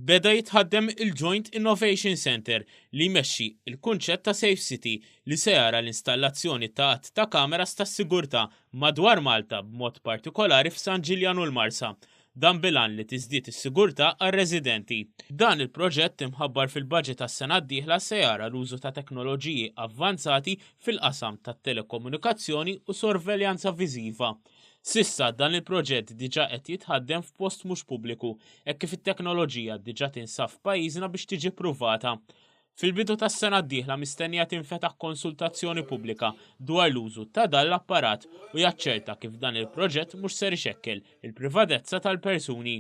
Beda jitħaddem il-Joint Innovation Center li jmexxi il-kunċett ta' Safe City li se jara l-installazzjoni ta' att ta' kameras tas-sigurtà madwar Malta b'mod partikolari f'San Ġiljan u l-Marsa. Dan bilan li tiżdied is-sigurtà għar-residenti. Dan il-proġett imħabbar fil-budget tas-sena d-dieħla se jara l-użu ta' teknoloġiji avvanzati fil-qasam tat-telekomunikazzjoni u sorveljanza viżiva. Sissa dan il-proġett diġà qed jitħaddem f'post mhux pubbliku hekk kif it-teknoloġija diġà tinsab f'pajjiżna biex tiġi pruvata. Fil-bidu tas-sena d-dieħla mistennija tinfetaħ konsultazzjoni pubblika dwar l-użu ta' dan l-apparat u jaċċerta kif dan il-proġett mhux ser ixekkel il-privatezza tal-persuni.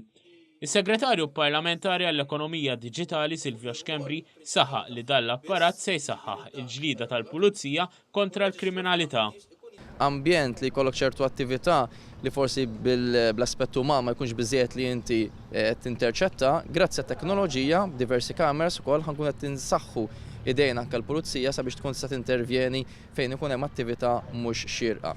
Is-Segretarju Parlamentari għall-Ekonomija Diġitali Silvio Xkembri saħaq li dan l-apparat se jsaħħaħ il-ġlida tal-Pulizija kontra l-kriminalità. Ambjent li jkollok ċertu attività li forsi bl-aspett uman ma jkunx biżżejjed li inti tinterċetta, grazzi għat-teknoloġija b'diversi kameras ukoll ħankun qed tinsaħħu idejn anke l-Pulizija sabiex tkun tista' tintervjeni fejn ikun hemm attività mhux xierqa.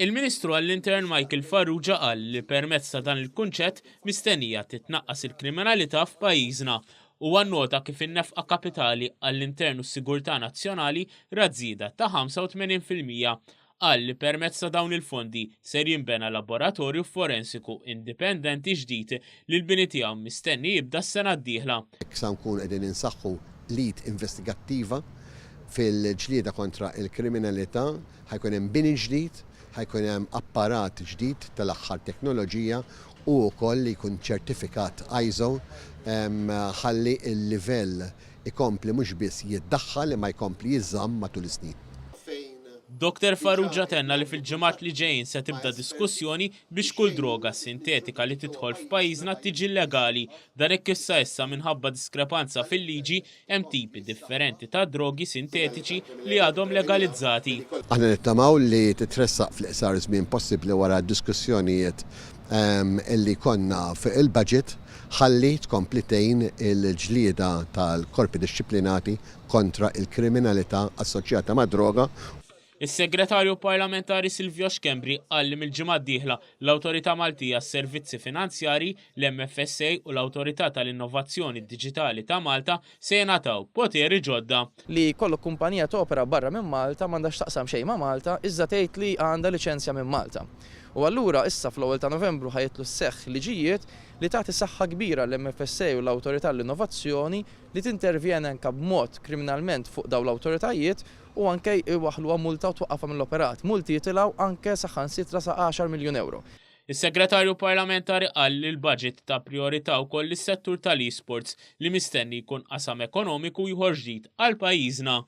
Il-Ministru għall-Intern Michael Farrugia qal li permezz ta' dan il-kunċett mistennija titnaqqas il-kriminalità f'pajjiżna u għannota kif in-nefqa kapitali għall-intern u s-sigurtà nazzjonali rażżida ta' 85%. Qal li permezz ta' dawn il-fondi ser jinbena laboratorju forensiku indipendenti ġdid li l-bini tiegħu mistenni jibda s-sena d-dieħla. Sa nkun qegħdin insaħħu lead investigattiva fil-ġlieda kontra il-kriminalità, ħajkun hemm bini ġdid, ħajkun hemm apparat ġdid tal-aħħar teknoloġija u wkoll li jkun ċertifikat ISO ħalli il-livell ikompli mhux biss jiddaħħal imma jkompli jiżamm matul is-snin. Dr. Farrugia tenna li fil-ġimgħat li ġejjin se tibda diskussjoni biex kull droga sintetika li tidħol f'pajjiżna tiġi legali. Dan hekk issa minħabba diskrepanza fil-liġi hemm tipi differenti ta' drogi sintetiċi li għadhom legalizzati. Aħna nittamaw li titressaq fl-qsar żmien possibbli wara diskussjonijiet illi konna fuq il-budget ħalli tkompli tgħin il-ġlieda tal-korpi dixxiplinati kontra il-kriminalità assoċjata ma' droga. Is-Segretarju Parlamentari Silvio Xkembri qal li mill-ġimgħa d-dieħla l-Awtorità Maltija s-Servizzi Finanzjarji, l-MFSA u l-Awtorità tal-Innovazzjoni Diġitali ta' Malta se jingħataw poteri ġodda. Li kollok kumpanija topera barra minn Malta m'għandax taqsam xejn ma' Malta, iżda tgħid li għandha liċenzja minn Malta. U allura issa fl-ewwel ta' Novembru ħajtlu s-seħħ liġijiet li tagħti saħħa kbira l-MFSA u l-Awtorità tal-Innovazzjoni li tintervjeni anke b'mod kriminalment fuq dawn l-awtoritajiet u anke iwaħluha multa u twaqqafha mill-operat. Multi jitilgħu anke saħansitra sa' 10 miljun euro. Is-Segretarju Parlamentari qal li l-budget ta' priorità wkoll is-settur tal-esports li mistenni jkun qasam ekonomiku ieħor ġdid għal pajjiżna.